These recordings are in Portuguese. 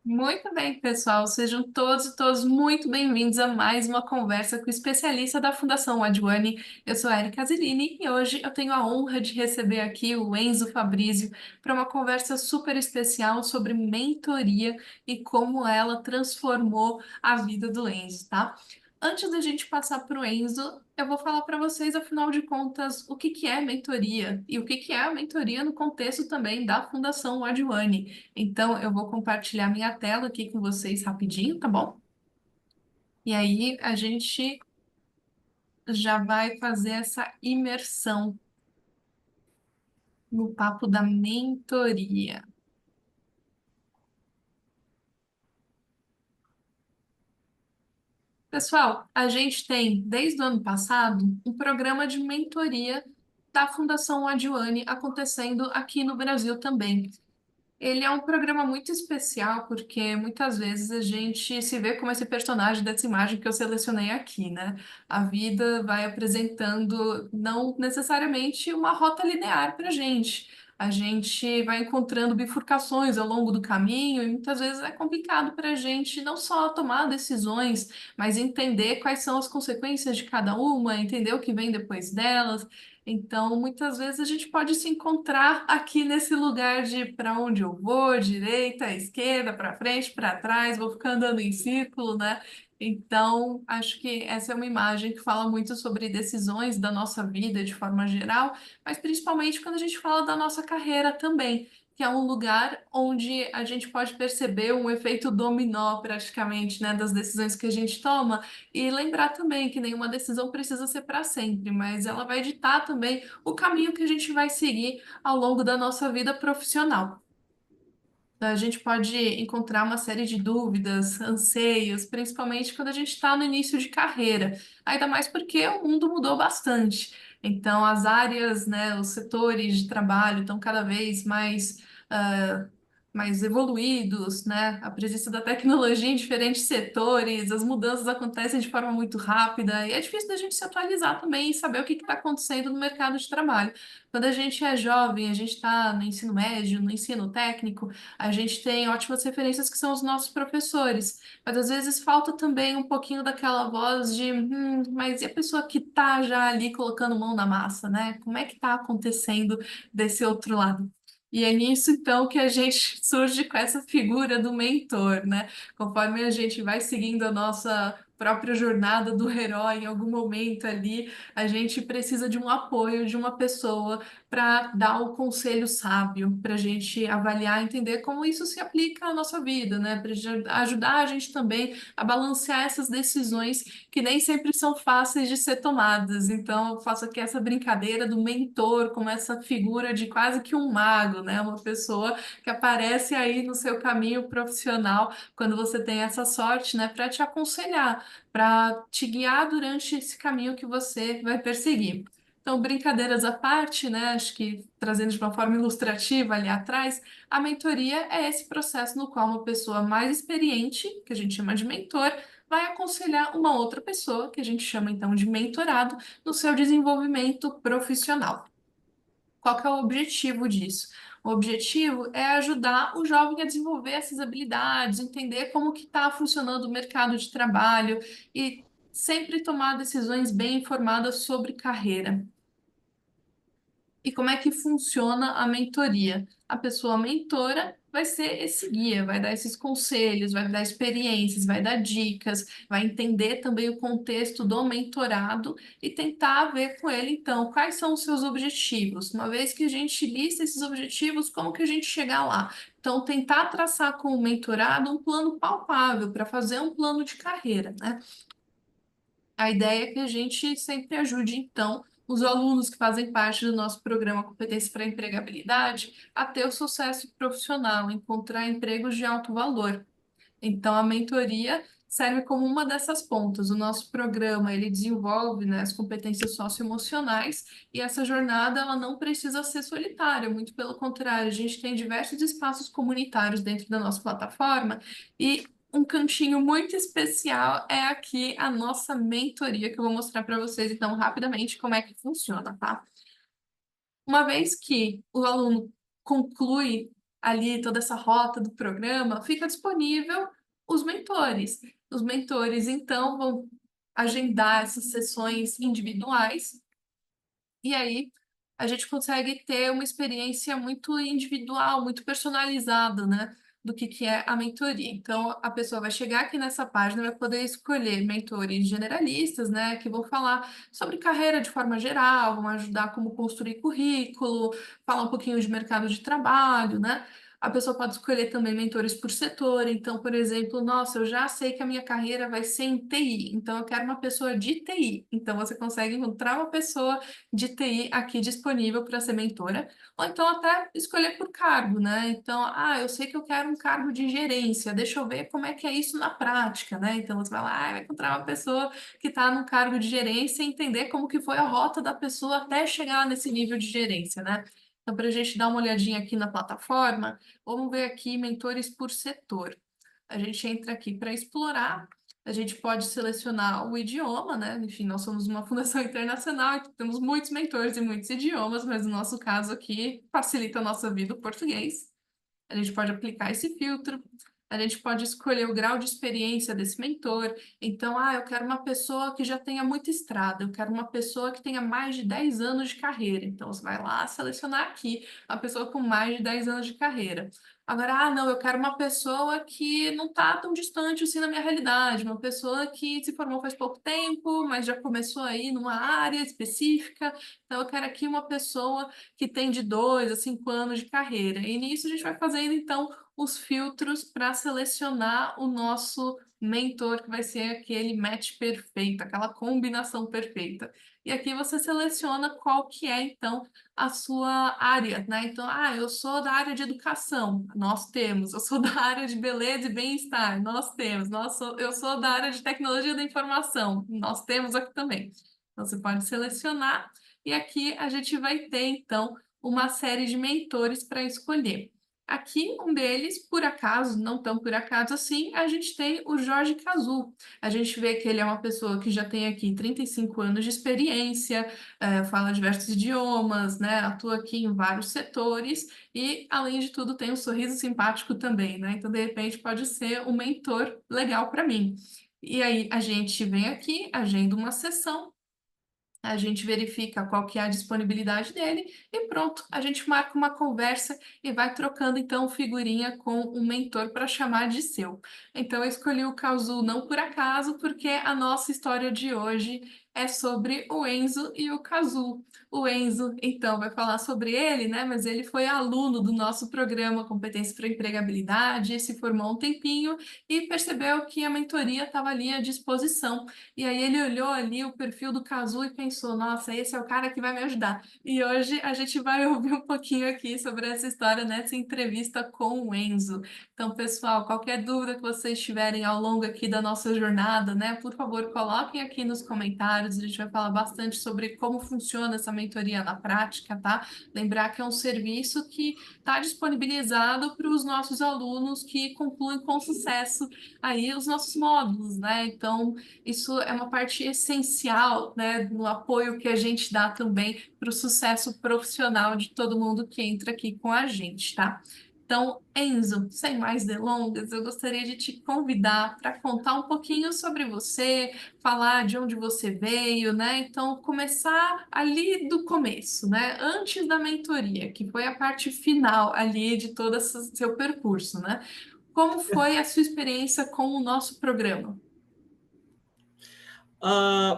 Muito bem, pessoal. Sejam todos e todas muito bem-vindos a mais uma conversa com o especialista da Fundação Adwani. Eu sou a Erika Zilini e hoje eu tenho a honra de receber aqui o Enzo Fabrísio para uma conversa super especial sobre mentoria e como ela transformou a vida do Enzo, tá? Antes da gente passar para o Enzo, eu vou falar para vocês, afinal de contas, o que que é mentoria e o que que é a mentoria no contexto também da Fundação Adwani. Então, eu vou compartilhar minha tela aqui com vocês rapidinho, tá bom? E aí a gente já vai fazer essa imersão no papo da mentoria. Pessoal, a gente tem, desde o ano passado, um programa de mentoria da Fundação Adwani acontecendo aqui no Brasil também. Ele é um programa muito especial porque muitas vezes a gente se vê como esse personagem dessa imagem que eu selecionei aqui, né? A vida vai apresentando não necessariamente uma rota linear para a gente. A gente vai encontrando bifurcações ao longo do caminho e muitas vezes é complicado para a gente não só tomar decisões, mas entender quais são as consequências de cada uma, entender o que vem depois delas. Então, muitas vezes a gente pode se encontrar aqui nesse lugar de para onde eu vou, direita, esquerda, para frente, para trás, vou ficar andando em círculo, né? Então, acho que essa é uma imagem que fala muito sobre decisões da nossa vida de forma geral, mas principalmente quando a gente fala da nossa carreira também, que é um lugar onde a gente pode perceber um efeito dominó praticamente, né, das decisões que a gente toma. E lembrar também que nenhuma decisão precisa ser para sempre, mas ela vai ditar também o caminho que a gente vai seguir ao longo da nossa vida profissional. A gente pode encontrar uma série de dúvidas, anseios, principalmente quando a gente está no início de carreira, ainda mais porque o mundo mudou bastante. Então, as áreas, né, os setores de trabalho estão cada vez mais evoluídos, né? A presença da tecnologia em diferentes setores, as mudanças acontecem de forma muito rápida e é difícil da gente se atualizar também e saber o que está acontecendo no mercado de trabalho. Quando a gente é jovem, a gente está no ensino médio, no ensino técnico, a gente tem ótimas referências que são os nossos professores, mas às vezes falta também um pouquinho daquela voz de, mas e a pessoa que está já ali colocando mão na massa, né? Como é que está acontecendo desse outro lado? E é nisso, então, que a gente surge com essa figura do mentor, né? Conforme a gente vai seguindo a nossa própria jornada do herói, em algum momento ali, a gente precisa de um apoio de uma pessoa para dar o conselho sábio, para a gente avaliar, entender como isso se aplica à nossa vida, né? Para ajudar a gente também a balancear essas decisões que nem sempre são fáceis de ser tomadas. Então, eu faço aqui essa brincadeira do mentor como essa figura de quase que um mago, né? Uma pessoa que aparece aí no seu caminho profissional quando você tem essa sorte, né? Para te aconselhar, para te guiar durante esse caminho que você vai perseguir. Então, brincadeiras à parte, né? Acho que trazendo de uma forma ilustrativa ali atrás, a mentoria é esse processo no qual uma pessoa mais experiente, que a gente chama de mentor, vai aconselhar uma outra pessoa, que a gente chama então de mentorado, no seu desenvolvimento profissional. Qual que é o objetivo disso? O objetivo é ajudar o jovem a desenvolver essas habilidades, entender como que está funcionando o mercado de trabalho e sempre tomar decisões bem informadas sobre carreira. E como é que funciona a mentoria? A pessoa mentora vai ser esse guia, vai dar esses conselhos, vai dar experiências, vai dar dicas, vai entender também o contexto do mentorado e tentar ver com ele, então, quais são os seus objetivos. Uma vez que a gente lista esses objetivos, como que a gente chegar lá? Então, tentar traçar com o mentorado um plano palpável para fazer um plano de carreira, né? A ideia é que a gente sempre ajude, então, os alunos que fazem parte do nosso programa Competência para a Empregabilidade a ter o sucesso profissional, encontrar empregos de alto valor. Então, a mentoria serve como uma dessas pontas. O nosso programa, ele desenvolve, né, as competências socioemocionais e essa jornada, ela não precisa ser solitária, muito pelo contrário, a gente tem diversos espaços comunitários dentro da nossa plataforma e um cantinho muito especial é aqui a nossa mentoria, que eu vou mostrar para vocês, então, rapidamente como é que funciona, tá? Uma vez que o aluno conclui ali toda essa rota do programa, fica disponível os mentores. Os mentores, então, vão agendar essas sessões individuais e aí a gente consegue ter uma experiência muito individual, muito personalizada, né? Do que é a mentoria. Então, a pessoa vai chegar aqui nessa página, vai poder escolher mentores generalistas, né? Que vão falar sobre carreira de forma geral, vão ajudar como construir currículo, falar um pouquinho de mercado de trabalho, né? A pessoa pode escolher também mentores por setor. Então, por exemplo, nossa, eu já sei que a minha carreira vai ser em TI, então eu quero uma pessoa de TI. Então, você consegue encontrar uma pessoa de TI aqui disponível para ser mentora, ou então até escolher por cargo, né? Então, eu sei que eu quero um cargo de gerência, deixa eu ver como é que é isso na prática, né? Então, você vai lá, vai encontrar uma pessoa que está no cargo de gerência e entender como que foi a rota da pessoa até chegar nesse nível de gerência, né? Então, para a gente dar uma olhadinha aqui na plataforma, vamos ver aqui mentores por setor. A gente entra aqui para explorar. A gente pode selecionar o idioma, né? Enfim, nós somos uma fundação internacional e temos muitos mentores e muitos idiomas, mas no nosso caso aqui facilita a nossa vida o português. A gente pode aplicar esse filtro. A gente pode escolher o grau de experiência desse mentor. Então, eu quero uma pessoa que já tenha muita estrada, eu quero uma pessoa que tenha mais de 10 anos de carreira. Então, você vai lá selecionar aqui a pessoa com mais de 10 anos de carreira. Agora, não, eu quero uma pessoa que não está tão distante assim da minha realidade, uma pessoa que se formou faz pouco tempo, mas já começou aí numa área específica. Então, eu quero aqui uma pessoa que tem de 2 a 5 anos de carreira. E nisso a gente vai fazendo, então, os filtros para selecionar o nosso mentor, que vai ser aquele match perfeito, aquela combinação perfeita. E aqui você seleciona qual que é, então, a sua área, né? Então, eu sou da área de educação, nós temos. Eu sou da área de beleza e bem-estar, nós temos. Eu sou da área de tecnologia da informação, nós temos aqui também. Então, você pode selecionar e aqui a gente vai ter, então, uma série de mentores para escolher. Aqui, um deles, por acaso, não tão por acaso assim, a gente tem o Jorge Cazu. A gente vê que ele é uma pessoa que já tem aqui 35 anos de experiência, fala diversos idiomas, né, atua aqui em vários setores e, além de tudo, tem um sorriso simpático também, né? Então, de repente, pode ser um mentor legal para mim. E aí, a gente vem aqui, agenda uma sessão, a gente verifica qual que é a disponibilidade dele e pronto, a gente marca uma conversa e vai trocando então figurinha com o mentor para chamar de seu. Então eu escolhi o Causu não por acaso, porque a nossa história de hoje é sobre o Enzo e o Cazu. O Enzo, então, vai falar sobre ele, né? Mas ele foi aluno do nosso programa Competência para Empregabilidade, se formou um tempinho e percebeu que a mentoria estava ali à disposição. E aí ele olhou ali o perfil do Cazu e pensou, nossa, esse é o cara que vai me ajudar. E hoje a gente vai ouvir um pouquinho aqui sobre essa história nessa entrevista com o Enzo. Então, pessoal, qualquer dúvida que vocês tiverem ao longo aqui da nossa jornada, né, por favor, coloquem aqui nos comentários. A gente vai falar bastante sobre como funciona essa mentoria na prática, tá? Lembrar que é um serviço que está disponibilizado para os nossos alunos que concluem com sucesso aí os nossos módulos, né? Então, isso é uma parte essencial, né, no apoio que a gente dá também para o sucesso profissional de todo mundo que entra aqui com a gente, tá? Então, Enzo, sem mais delongas, eu gostaria de te convidar para contar um pouquinho sobre você, falar de onde você veio, né? Então, começar ali do começo, né? Antes da mentoria, que foi a parte final ali de todo esse seu percurso, né? Como foi a sua experiência com o nosso programa?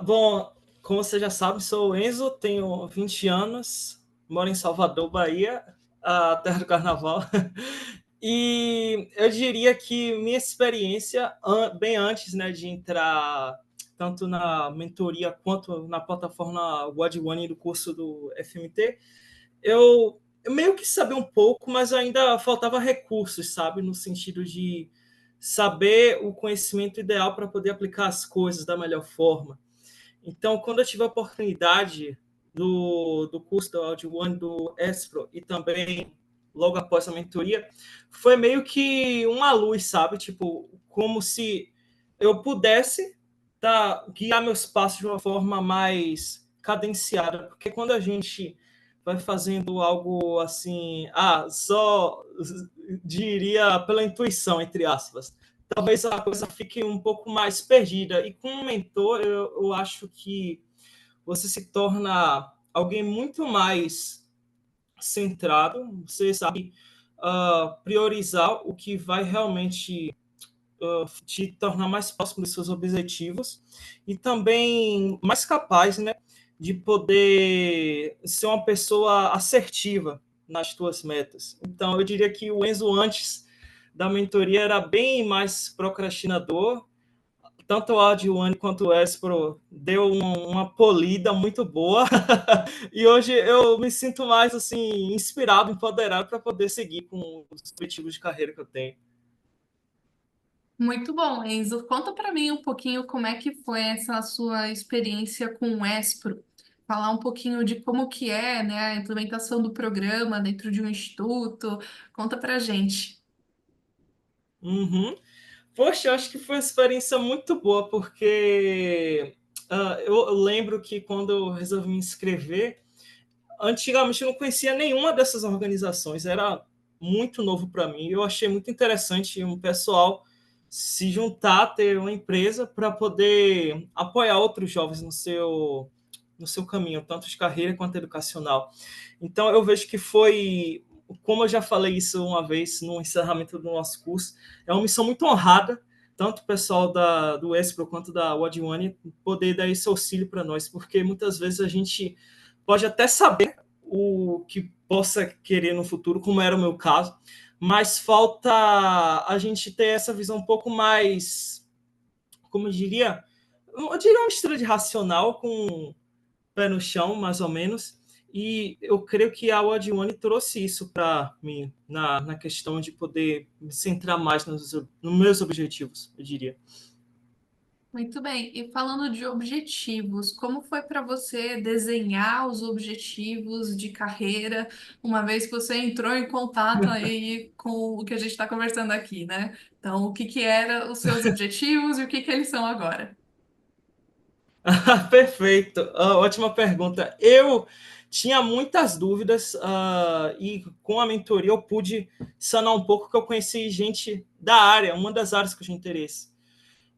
Bom, como você já sabe, sou o Enzo, tenho 20 anos, moro em Salvador, Bahia, a terra do carnaval. E eu diria que minha experiência, bem antes, né, de entrar tanto na mentoria quanto na plataforma Wad One do curso do FMT, eu meio que sabia um pouco, mas ainda faltava recursos, sabe? No sentido de saber o conhecimento ideal para poder aplicar as coisas da melhor forma. Então, quando eu tive a oportunidade do curso do Audio One, do Espro, e também logo após a mentoria, foi meio que uma luz, sabe? Tipo, como se eu pudesse guiar meus passos de uma forma mais cadenciada. Porque quando a gente vai fazendo algo assim, só diria pela intuição, entre aspas. Talvez a coisa fique um pouco mais perdida. E com um mentor, eu acho que você se torna alguém muito mais centrado, você sabe priorizar o que vai realmente te tornar mais próximo dos seus objetivos e também mais capaz, né, de poder ser uma pessoa assertiva nas tuas metas. Então, eu diria que o Enzo, antes da mentoria, era bem mais procrastinador. Tanto o Adwane quanto o Espro deu uma polida muito boa. E hoje eu me sinto mais assim inspirado, empoderado para poder seguir com os objetivos de carreira que eu tenho. Muito bom, Enzo. Conta para mim um pouquinho como é que foi essa sua experiência com o Espro. Falar um pouquinho de como que é, né, a implementação do programa dentro de um instituto. Conta pra gente. Uhum. Poxa, eu acho que foi uma experiência muito boa, porque eu lembro que quando eu resolvi me inscrever, antigamente eu não conhecia nenhuma dessas organizações, era muito novo para mim. Eu achei muito interessante um pessoal se juntar, ter uma empresa para poder apoiar outros jovens no seu caminho, tanto de carreira quanto educacional. Então, eu vejo que foi, como eu já falei isso uma vez no encerramento do nosso curso, é uma missão muito honrada, tanto o pessoal do Espro quanto da Wadwane poder dar esse auxílio para nós, porque muitas vezes a gente pode até saber o que possa querer no futuro, como era o meu caso, mas falta a gente ter essa visão um pouco mais, como eu diria uma mistura de racional com pé no chão, mais ou menos. E eu creio que a Wadwane trouxe isso para mim, na questão de poder me centrar mais nos meus objetivos, eu diria. Muito bem. E falando de objetivos, como foi para você desenhar os objetivos de carreira, uma vez que você entrou em contato aí com o que a gente está conversando aqui, né? Então, o que que eram os seus objetivos e o que que eles são agora? Perfeito. Ótima pergunta. Eu tinha muitas dúvidas e com a mentoria eu pude sanar um pouco, que eu conheci gente da área, uma das áreas que eu tinha interesse.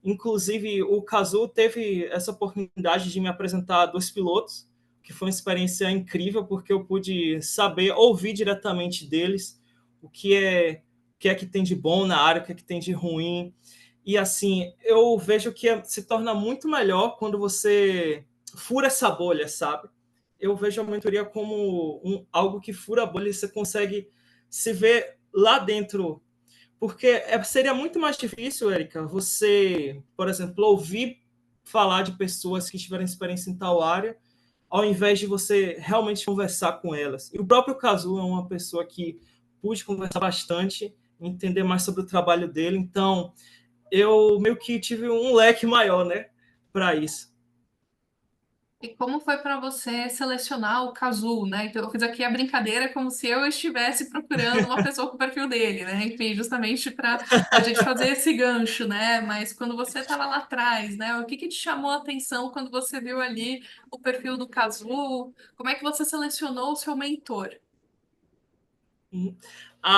Inclusive, o Cazu teve essa oportunidade de me apresentar a dois pilotos, que foi uma experiência incrível, porque eu pude saber, ouvir diretamente deles o que é que tem de bom na área, o que é que tem de ruim. E assim, eu vejo que se torna muito melhor quando você fura essa bolha, sabe? Eu vejo a mentoria como algo que fura a bolha e você consegue se ver lá dentro, porque seria muito mais difícil, Érica, você, por exemplo, ouvir falar de pessoas que tiveram experiência em tal área, ao invés de você realmente conversar com elas. E o próprio Cazu é uma pessoa que pude conversar bastante, entender mais sobre o trabalho dele, então eu meio que tive um leque maior, né, para isso. E como foi para você selecionar o Cazul, né? Então, eu fiz aqui a brincadeira como se eu estivesse procurando uma pessoa com o perfil dele, né? Enfim, justamente para a gente fazer esse gancho, né? Mas quando você estava lá atrás, né? O que que te chamou a atenção quando você viu ali o perfil do Cazul? Como é que você selecionou o seu mentor?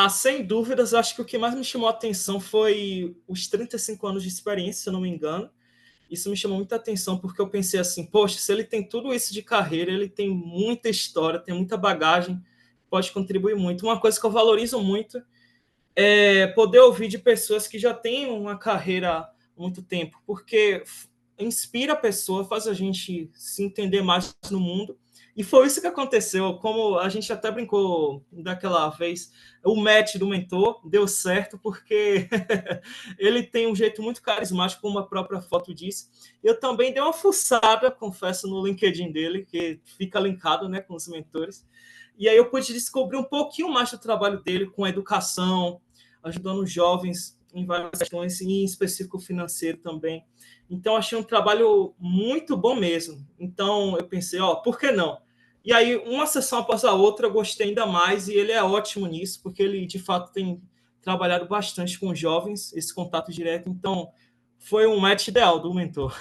Sem dúvidas, acho que o que mais me chamou a atenção foi os 35 anos de experiência, se eu não me engano. Isso me chamou muita atenção, porque eu pensei assim, poxa, se ele tem tudo isso de carreira, ele tem muita história, tem muita bagagem, pode contribuir muito. Uma coisa que eu valorizo muito é poder ouvir de pessoas que já têm uma carreira há muito tempo, porque inspira a pessoa, faz a gente se entender mais no mundo. E foi isso que aconteceu, como a gente até brincou daquela vez, o match do mentor deu certo, porque ele tem um jeito muito carismático, como a própria foto disse. Eu também dei uma fuçada, confesso, no LinkedIn dele, que fica linkado, né, com os mentores. E aí eu pude descobrir um pouquinho mais do trabalho dele com a educação, ajudando os jovens em várias questões, e em específico financeiro também. Então, achei um trabalho muito bom mesmo. Então, eu pensei, por que não? E aí, uma sessão após a outra, eu gostei ainda mais, e ele é ótimo nisso, porque ele, de fato, tem trabalhado bastante com jovens, esse contato direto. Então, foi um match ideal do mentor.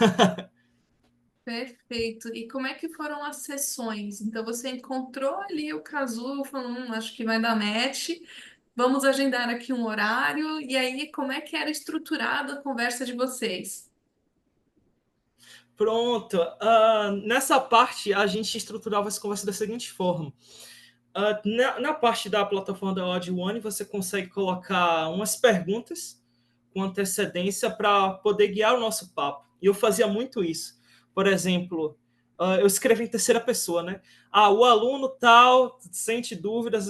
Perfeito. E como é que foram as sessões? Então, você encontrou ali o Casulo, falou, acho que vai dar match, vamos agendar aqui um horário. E aí, como é que era estruturada a conversa de vocês? Pronto. Nessa parte, a gente estruturava as conversas da seguinte forma. Na parte da plataforma da Audio One, você consegue colocar umas perguntas com antecedência para poder guiar o nosso papo. E eu fazia muito isso. Por exemplo, eu escrevo em terceira pessoa, né? O aluno tal sente dúvidas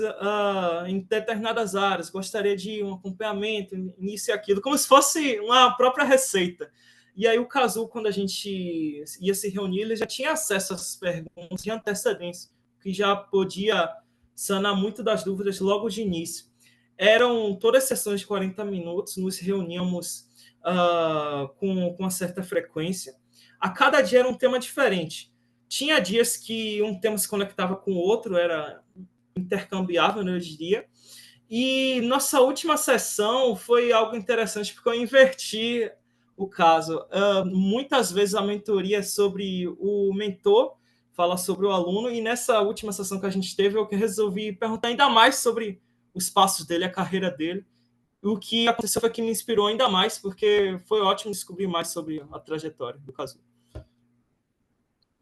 em determinadas áreas, gostaria de um acompanhamento, nisso e aquilo, como se fosse uma própria receita. E aí o Cazu, quando a gente ia se reunir, ele já tinha acesso a essas perguntas de antecedência, que já podia sanar muito das dúvidas logo de início. Eram todas sessões de 40 minutos, nos reuníamos com uma certa frequência. A cada dia era um tema diferente. Tinha dias que um tema se conectava com o outro, era intercambiável, né, eu diria. E nossa última sessão foi algo interessante, porque eu inverti o caso. Muitas vezes a mentoria é sobre o mentor, fala sobre o aluno, e nessa última sessão que a gente teve, eu resolvi perguntar ainda mais sobre os passos dele, a carreira dele. O que aconteceu foi que me inspirou ainda mais, porque foi ótimo descobrir mais sobre a trajetória do caso.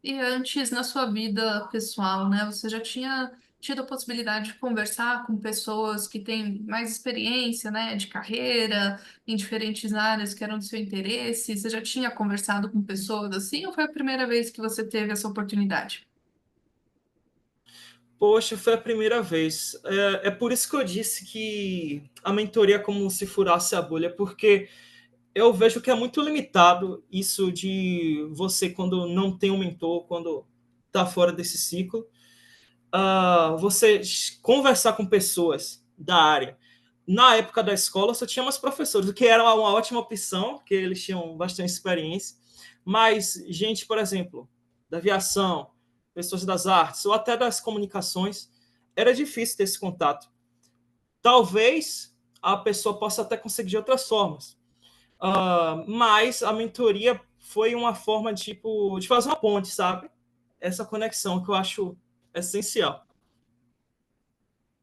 E antes, na sua vida pessoal, né? Você já tinha tido a possibilidade de conversar com pessoas que têm mais experiência, né, de carreira, em diferentes áreas que eram do seu interesse? Você já tinha conversado com pessoas assim, ou foi a primeira vez que você teve essa oportunidade? Poxa, foi a primeira vez. É por isso que eu disse que a mentoria é como se furasse a bolha, porque eu vejo que é muito limitado isso de você, quando não tem um mentor, quando está fora desse ciclo, você conversar com pessoas da área. Na época da escola, só tinha mais professores, o que era uma ótima opção, porque eles tinham bastante experiência. Mas, gente, por exemplo, da aviação, pessoas das artes, ou até das comunicações, era difícil ter esse contato. Talvez a pessoa possa até conseguir de outras formas. Mas a mentoria foi uma forma tipo, de fazer uma ponte, sabe? Essa conexão que eu acho essencial.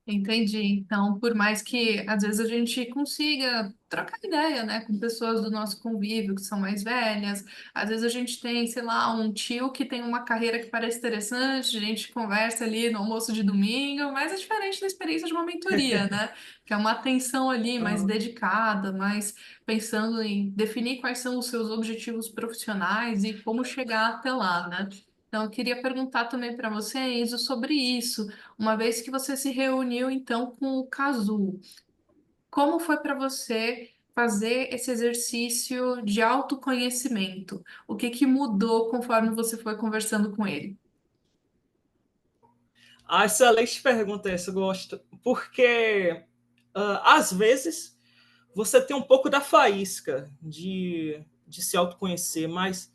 Entendi. Então, por mais que às vezes a gente consiga trocar ideia, né, com pessoas do nosso convívio que são mais velhas, às vezes a gente tem, sei lá, um tio que tem uma carreira que parece interessante, a gente conversa ali no almoço de domingo, mas é diferente da experiência de uma mentoria, né? Que é uma atenção ali mais Uhum. dedicada, mais pensando em definir quais são os seus objetivos profissionais e como chegar até lá, né? Então, eu queria perguntar também para você, Enzo, sobre isso. Uma vez que você se reuniu então com o Cazu, como foi para você fazer esse exercício de autoconhecimento? O que que mudou conforme você foi conversando com ele? Excelente pergunta essa, eu gosto. Porque, às vezes, você tem um pouco da faísca de se autoconhecer, mas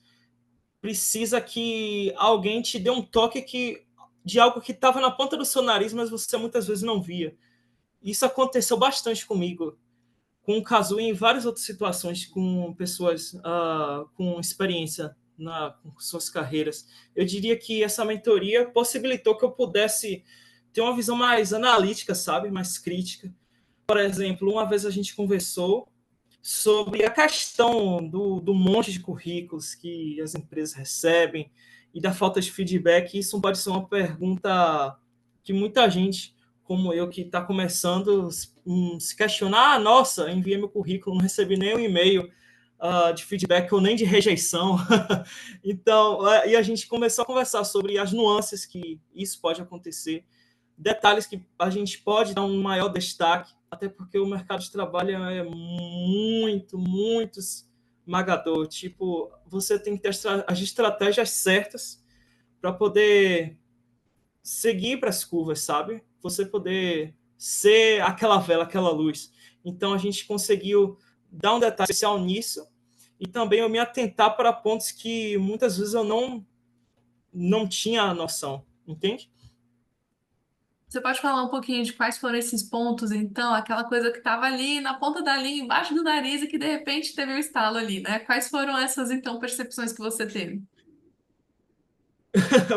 precisa que alguém te dê um toque de algo que estava na ponta do seu nariz, mas você muitas vezes não via. Isso aconteceu bastante comigo, com o Kazu e em várias outras situações, com pessoas com experiência com suas carreiras. Eu diria que essa mentoria possibilitou que eu pudesse ter uma visão mais analítica, sabe? Mais crítica. Por exemplo, uma vez a gente conversou sobre a questão do monte de currículos que as empresas recebem e da falta de feedback. Isso pode ser uma pergunta que muita gente, como eu, que está começando, se questionar: nossa, enviei meu currículo, não recebi nenhum e-mail de feedback ou nem de rejeição. Então, e a gente começou a conversar sobre as nuances que isso pode acontecer, detalhes que a gente pode dar um maior destaque, até porque o mercado de trabalho é muito esmagador. Tipo, você tem que ter as estratégias certas para poder seguir para as curvas, sabe? Você poder ser aquela vela, aquela luz. Então a gente conseguiu dar um detalhe especial nisso e também eu me atentar para pontos que muitas vezes eu não tinha noção, entende? Você pode falar um pouquinho de quais foram esses pontos, então, aquela coisa que estava ali na ponta da linha, embaixo do nariz e que de repente teve um estalo ali, né? Quais foram essas, então, percepções que você teve?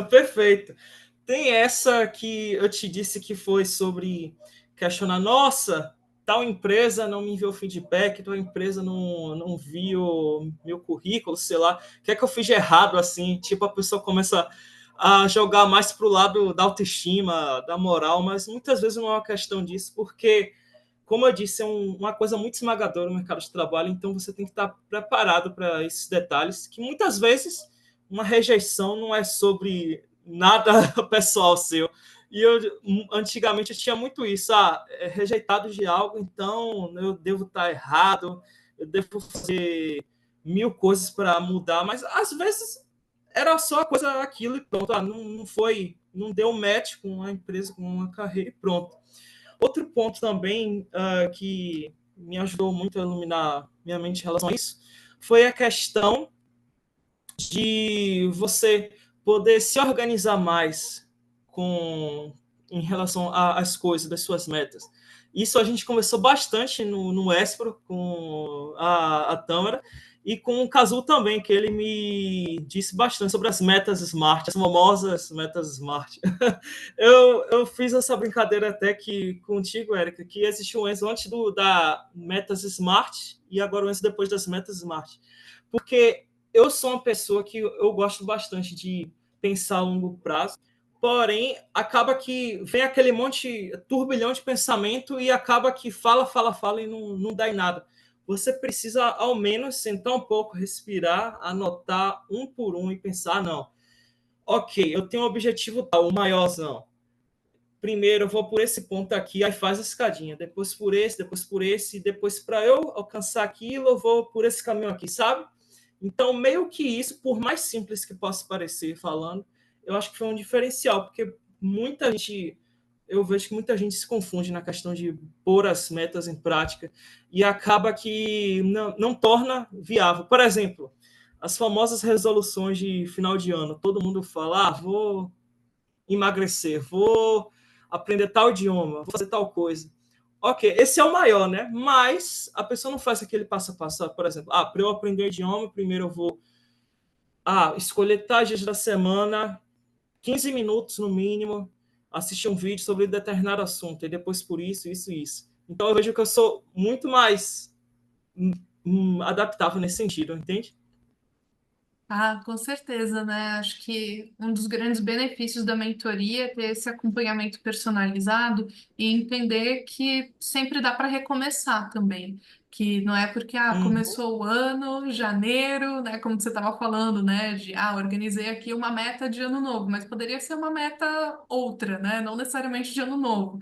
Perfeito. Tem essa que eu te disse que foi sobre questionar, nossa, tal empresa não me enviou feedback, tal empresa não viu meu currículo, sei lá, o que é que eu fiz de errado, assim, tipo, a pessoa começa a jogar mais para o lado da autoestima, da moral, mas muitas vezes não é uma questão disso, porque, como eu disse, é uma coisa muito esmagadora no mercado de trabalho, então você tem que estar preparado para esses detalhes, que muitas vezes uma rejeição não é sobre nada pessoal seu. E eu antigamente eu tinha muito isso, é rejeitado de algo, então eu devo estar errado, eu devo fazer mil coisas para mudar, mas às vezes era só a coisa aquilo e pronto, não foi, não deu match com a empresa, com a carreira e pronto. Outro ponto também que me ajudou muito a iluminar minha mente em relação a isso foi a questão de você poder se organizar mais com em relação às coisas, das suas metas. Isso a gente conversou bastante no Espro com a Tâmara e com o Cazu também, que ele me disse bastante sobre as metas Smart, as famosas metas Smart. Eu fiz essa brincadeira até que contigo, Érica, que existe um Enzo antes da metas Smart e agora o Enzo depois das metas Smart. Porque eu sou uma pessoa que eu gosto bastante de pensar a longo prazo, porém, acaba que vem aquele monte, turbilhão de pensamento e acaba que fala e não dá em nada. Você precisa, ao menos, sentar um pouco, respirar, anotar um por um e pensar, não, ok, eu tenho um objetivo tal, o maiorzão. Primeiro eu vou por esse ponto aqui, aí faz a escadinha, depois por esse, depois para eu alcançar aquilo, eu vou por esse caminho aqui, sabe? Então, meio que isso, por mais simples que possa parecer falando, eu acho que foi um diferencial, porque muita gente, eu vejo que muita gente se confunde na questão de pôr as metas em prática e acaba que não torna viável. Por exemplo, as famosas resoluções de final de ano, todo mundo fala, vou emagrecer, vou aprender tal idioma, vou fazer tal coisa. Ok, esse é o maior, né? Mas a pessoa não faz aquele passo a passo, por exemplo, para eu aprender o idioma, primeiro eu vou escolher tais dias da semana, 15 minutos no mínimo, assistir um vídeo sobre determinado assunto, e depois por isso. Então eu vejo que eu sou muito mais adaptável nesse sentido, entende? Ah, com certeza, né? Acho que um dos grandes benefícios da mentoria é ter esse acompanhamento personalizado e entender que sempre dá para recomeçar também. Que não é porque começou o ano, janeiro, né? Como você estava falando, né? De organizei aqui uma meta de ano novo, mas poderia ser uma meta outra, né? Não necessariamente de ano novo.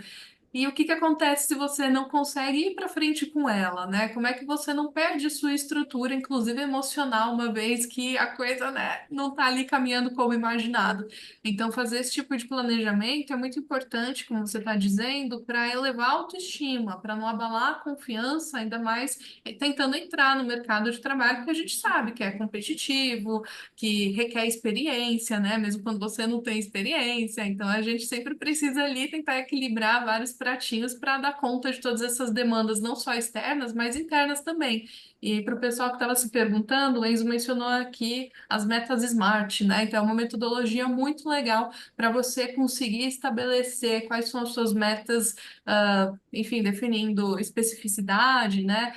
E o que que acontece se você não consegue ir para frente com ela, né? Como é que você não perde sua estrutura, inclusive emocional, uma vez que a coisa, né, não tá ali caminhando como imaginado? Então, fazer esse tipo de planejamento é muito importante, como você está dizendo, para elevar a autoestima, para não abalar a confiança, ainda mais tentando entrar no mercado de trabalho que a gente sabe que é competitivo, que requer experiência, né? Mesmo quando você não tem experiência. Então, a gente sempre precisa ali tentar equilibrar vários pratinhos para dar conta de todas essas demandas, não só externas, mas internas também. E para o pessoal que estava se perguntando, o Enzo mencionou aqui as metas SMART, né? Então, é uma metodologia muito legal para você conseguir estabelecer quais são as suas metas, enfim, definindo especificidade, né?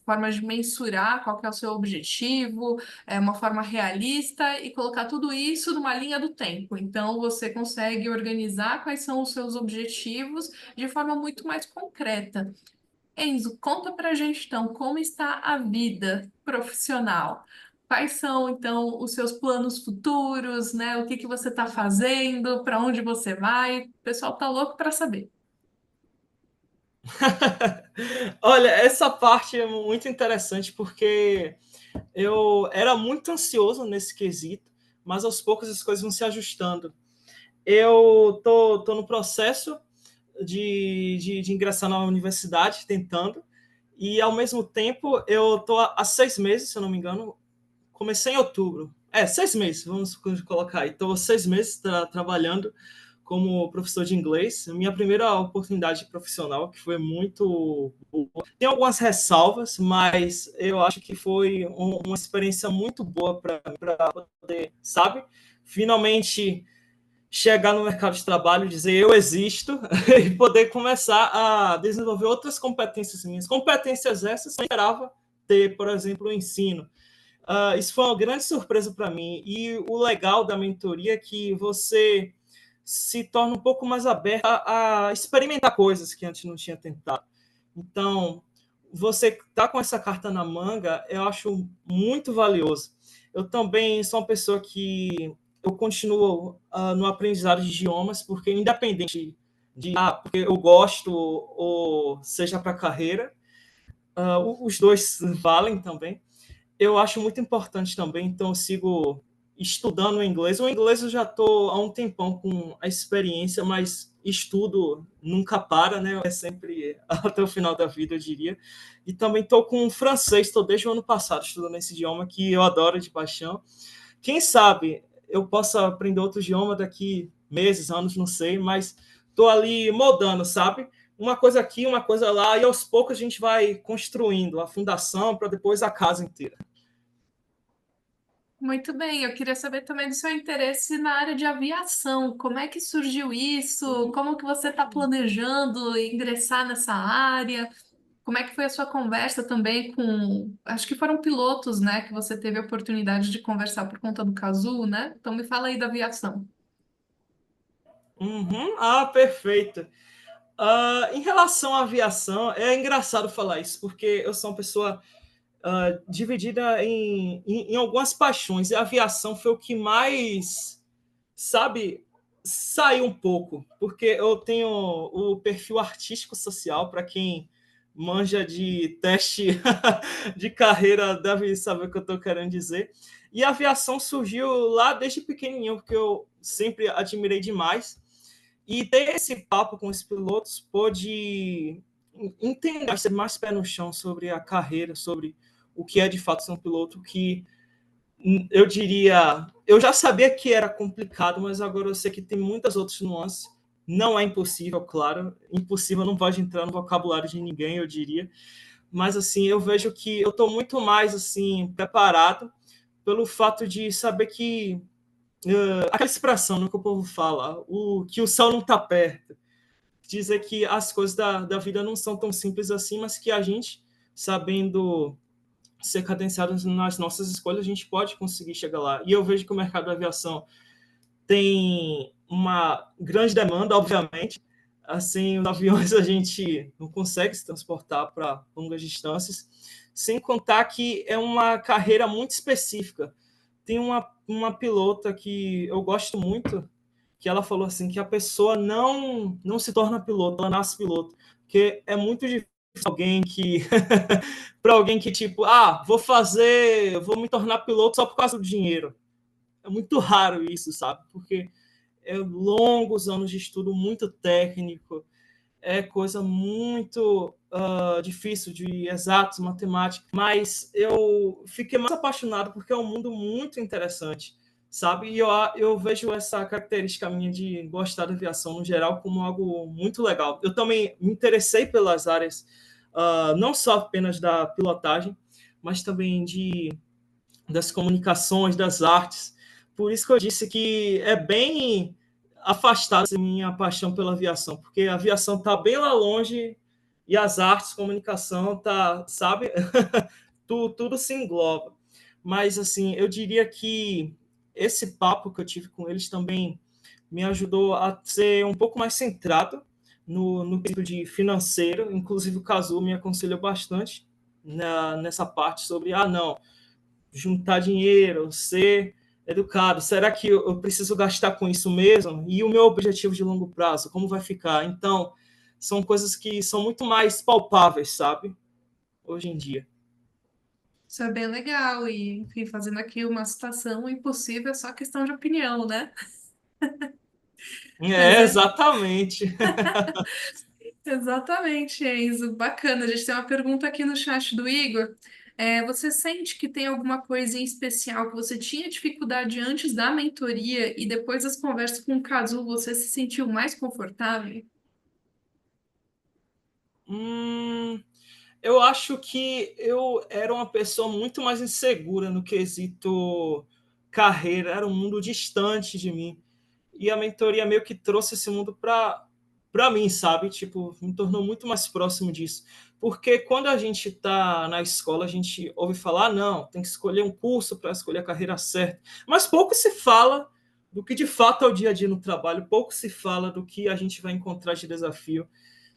Formas de mensurar qual que é o seu objetivo, uma forma realista e colocar tudo isso numa linha do tempo. Então, você consegue organizar quais são os seus objetivos de forma muito mais concreta. Enzo, conta pra gente então como está a vida profissional. Quais são então os seus planos futuros, né? O que que você está fazendo? Para onde você vai? O pessoal tá louco para saber. Olha, essa parte é muito interessante porque eu era muito ansioso nesse quesito, mas aos poucos as coisas vão se ajustando. Eu tô no processo de ingressar na universidade, tentando, e ao mesmo tempo eu tô há 6 meses, se eu não me engano, comecei em outubro. 6 meses, vamos colocar aí. Estou 6 meses trabalhando como professor de inglês. Minha primeira oportunidade profissional, que foi muito boa. Tem algumas ressalvas, mas eu acho que foi uma experiência muito boa para poder, sabe, finalmente chegar no mercado de trabalho, dizer eu existo e poder começar a desenvolver outras competências minhas. Competências essas que eu esperava ter, por exemplo, o ensino. Isso foi uma grande surpresa para mim. E o legal da mentoria é que você se torna um pouco mais aberto a experimentar coisas que antes não tinha tentado. Então, você tá com essa carta na manga, eu acho muito valioso. Eu também sou uma pessoa que eu continuo no aprendizado de idiomas, porque independente porque eu gosto ou seja para carreira, os dois valem também. Eu acho muito importante também, então eu sigo estudando o inglês. O inglês eu já estou há um tempão com a experiência, mas estudo nunca para, né? É sempre até o final da vida, eu diria. E também estou com o francês, estou desde o ano passado estudando esse idioma que eu adoro de paixão. Quem sabe eu possa aprender outro idioma daqui meses, anos, não sei, mas estou ali moldando, sabe? Uma coisa aqui, uma coisa lá, e aos poucos a gente vai construindo a fundação para depois a casa inteira. Muito bem, eu queria saber também do seu interesse na área de aviação. Como é que surgiu isso? Como que você está planejando ingressar nessa área? Como é que foi a sua conversa também com, acho que foram pilotos, né, que você teve a oportunidade de conversar por conta do Cazu, né? Então me fala aí da aviação. Uhum. Perfeito. Em relação à aviação, é engraçado falar isso, porque eu sou uma pessoa dividida em algumas paixões, e a aviação foi o que mais, sabe, saiu um pouco, porque eu tenho o perfil artístico social, para quem manja de teste de carreira deve saber o que eu estou querendo dizer. E a aviação surgiu lá desde pequenininho, porque eu sempre admirei demais. E ter esse papo com os pilotos pôde entender, ser mais pé no chão sobre a carreira, sobre o que é de fato ser um piloto, que eu diria, eu já sabia que era complicado, mas agora eu sei que tem muitas outras nuances. Não é impossível, claro, impossível não pode entrar no vocabulário de ninguém, eu diria, mas assim, eu vejo que eu estou muito mais assim preparado pelo fato de saber que aquela expressão, né, que o povo fala, que o céu não está perto, dizer que as coisas da vida não são tão simples assim, mas que a gente, sabendo ser cadenciado nas nossas escolhas, a gente pode conseguir chegar lá. E eu vejo que o mercado da aviação tem uma grande demanda, obviamente. Assim, os aviões a gente não consegue se transportar para longas distâncias, sem contar que é uma carreira muito específica. Tem uma pilota que eu gosto muito, que ela falou assim que a pessoa não se torna piloto, ela nasce piloto, porque é muito difícil alguém que para alguém que tipo, vou me tornar piloto só por causa do dinheiro. É muito raro isso, sabe? Porque é longos anos de estudo muito técnico, é coisa muito difícil de exatos, matemática, mas eu fiquei mais apaixonado porque é um mundo muito interessante, sabe? E eu vejo essa característica minha de gostar da aviação no geral como algo muito legal. Eu também me interessei pelas áreas, não só apenas da pilotagem, mas também das comunicações, das artes. Por isso que eu disse que é bem afastada a minha paixão pela aviação, porque a aviação está bem lá longe e as artes, comunicação, tá, sabe? Tudo se engloba. Mas, assim, eu diria que esse papo que eu tive com eles também me ajudou a ser um pouco mais centrado no quesito de financeiro. Inclusive, o Cazu me aconselhou bastante nessa parte sobre, não, juntar dinheiro, ser educado. Será que eu preciso gastar com isso mesmo? E o meu objetivo de longo prazo, como vai ficar? Então, são coisas que são muito mais palpáveis, sabe? Hoje em dia. Isso é bem legal e, enfim, fazendo aqui uma citação, o impossível é só questão de opinião, né? Mas é Exatamente. exatamente, Enzo. Bacana. A gente tem uma pergunta aqui no chat do Igor. Você sente que tem alguma coisa em especial que você tinha dificuldade antes da mentoria e depois das conversas com o Cazu, você se sentiu mais confortável? Hum, eu acho que eu era uma pessoa muito mais insegura no quesito carreira, era um mundo distante de mim. E a mentoria meio que trouxe esse mundo para mim, sabe? Tipo, me tornou muito mais próximo disso. Porque quando a gente está na escola, a gente ouve falar, ah, não, tem que escolher um curso para escolher a carreira certa. Mas pouco se fala do que de fato é o dia a dia no trabalho, pouco se fala do que a gente vai encontrar de desafio,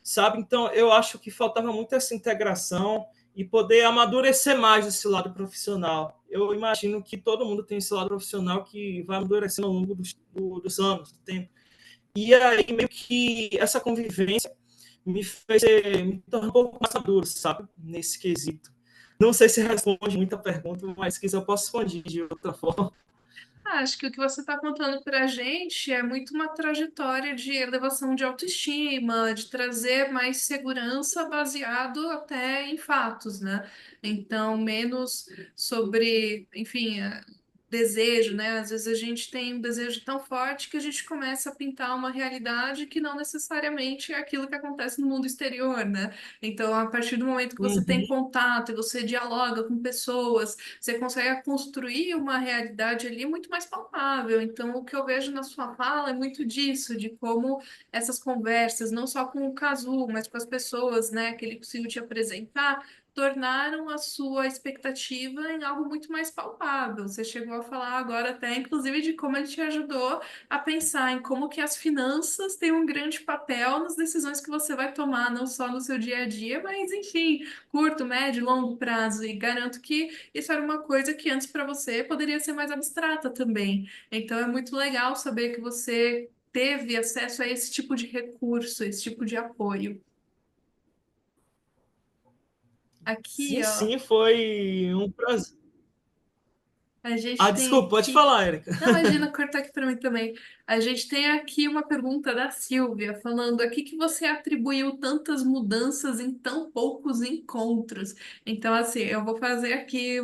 sabe? Então, eu acho que faltava muito essa integração e poder amadurecer mais esse lado profissional. Eu imagino que todo mundo tem esse lado profissional que vai amadurecendo ao longo dos anos, do tempo. E aí, meio que essa convivência me fez me tornar um pouco mais maduro, sabe? Nesse quesito. Não sei se responde muita pergunta, mas se quiser eu posso responder de outra forma. Acho que o que você está contando para a gente é muito uma trajetória de elevação de autoestima, de trazer mais segurança baseado até em fatos, né? Então, menos sobre, enfim, desejo, né? Às vezes a gente tem um desejo tão forte que a gente começa a pintar uma realidade que não necessariamente é aquilo que acontece no mundo exterior, né? Então, a partir do momento que você tem Uhum. contato e você dialoga com pessoas, você consegue construir uma realidade ali muito mais palpável. Então, o que eu vejo na sua fala é muito disso, de como essas conversas, não só com o Cazu, mas com as pessoas, né, que ele conseguiu te apresentar, tornaram a sua expectativa em algo muito mais palpável. Você chegou a falar agora até, inclusive, de como ele te ajudou a pensar em como que as finanças têm um grande papel nas decisões que você vai tomar, não só no seu dia a dia, mas, enfim, curto, médio, longo prazo. E garanto que isso era uma coisa que antes para você poderia ser mais abstrata também. Então é muito legal saber que você teve acesso a esse tipo de recurso, esse tipo de apoio. Aqui, Sim, ó, sim, foi um prazer. a Ah, gente tem desculpa, pode aqui. falar, Erika. Não, imagina, cortar aqui para mim também. A gente tem aqui uma pergunta da Silvia, falando aqui que você atribuiu tantas mudanças em tão poucos encontros. Então, assim, eu vou fazer aqui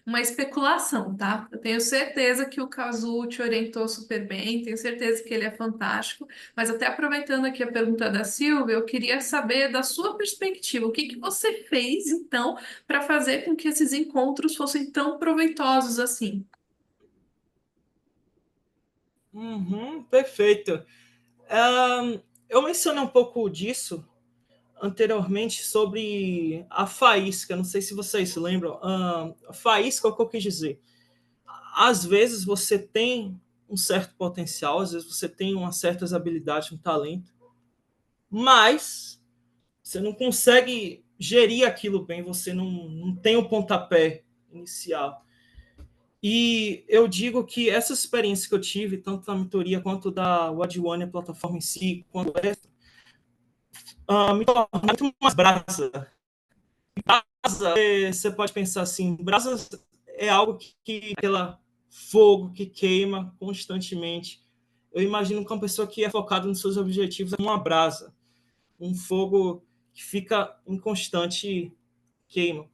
uma especulação, tá? Eu tenho certeza que o Cazu te orientou super bem, tenho certeza que ele é fantástico, mas até aproveitando aqui a pergunta da Silvia, eu queria saber da sua perspectiva, o que que você fez, então, para fazer com que esses encontros fossem tão proveitosos assim? Uhum, perfeito. Eu mencionei um pouco disso anteriormente sobre a faísca. Não sei se vocês lembram. A faísca é o que eu quis dizer. Às vezes você tem um certo potencial, às vezes você tem umas certas habilidades, um talento, mas você não consegue gerir aquilo bem, você não tem o pontapé inicial. E eu digo que essa experiência que eu tive, tanto da mentoria quanto da Wadiwane, a plataforma em si, quanto essa, me torna muito mais brasa. Brasa, você pode pensar assim, brasas é algo que aquela fogo que queima constantemente. Eu imagino que uma pessoa que é focada nos seus objetivos é uma brasa, um fogo que fica em constante queima.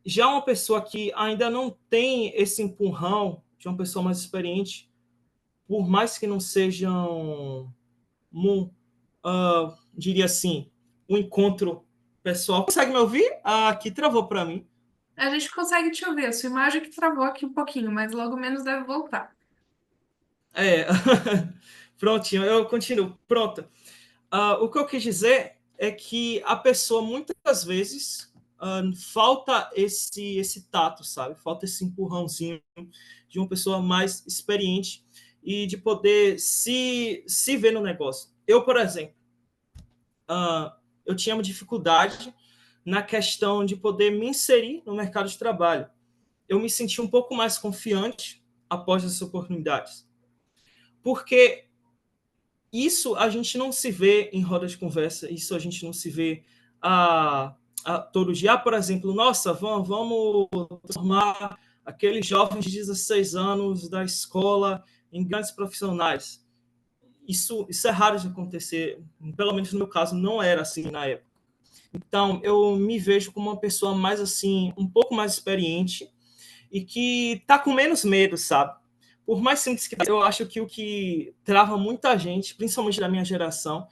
Já uma pessoa que ainda não tem esse empurrão de uma pessoa mais experiente, por mais que não sejam, diria assim, um encontro pessoal. Consegue me ouvir? Ah, aqui travou para mim. A gente consegue te ouvir. A sua imagem que travou aqui um pouquinho, mas logo menos deve voltar. É, prontinho, eu continuo. Pronto. O que eu quis dizer é que a pessoa muitas vezes falta esse tato, sabe? Falta esse empurrãozinho de uma pessoa mais experiente e de poder se ver no negócio. Eu, por exemplo, eu tinha uma dificuldade na questão de poder me inserir no mercado de trabalho. Eu me senti um pouco mais confiante após essas oportunidades. Porque isso a gente não se vê em roda de conversa, isso a gente não se vê todo dia. Por exemplo, nossa, vamos transformar aqueles jovens de 16 anos da escola em grandes profissionais. Isso é raro de acontecer, pelo menos no meu caso, não era assim na época. Então, eu me vejo como uma pessoa mais assim, um pouco mais experiente e que tá com menos medo, sabe? Por mais simples que eu acho que o que trava muita gente, principalmente da minha geração,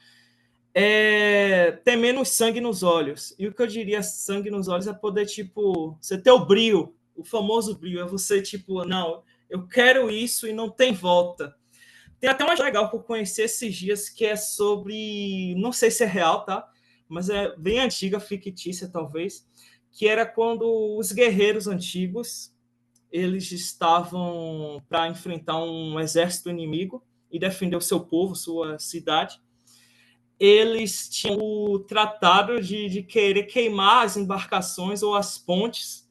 é ter menos sangue nos olhos. E o que eu diria sangue nos olhos é poder, tipo, você ter o brilho, o famoso brilho, é você, tipo, não, eu quero isso e não tem volta. Tem até uma legal que eu conheci esses dias que é sobre, não sei se é real, tá? Mas é bem antiga, fictícia talvez, que era quando os guerreiros antigos eles estavam para enfrentar um exército inimigo e defender o seu povo, sua cidade. Eles tinham o tratado de querer queimar as embarcações ou as pontes.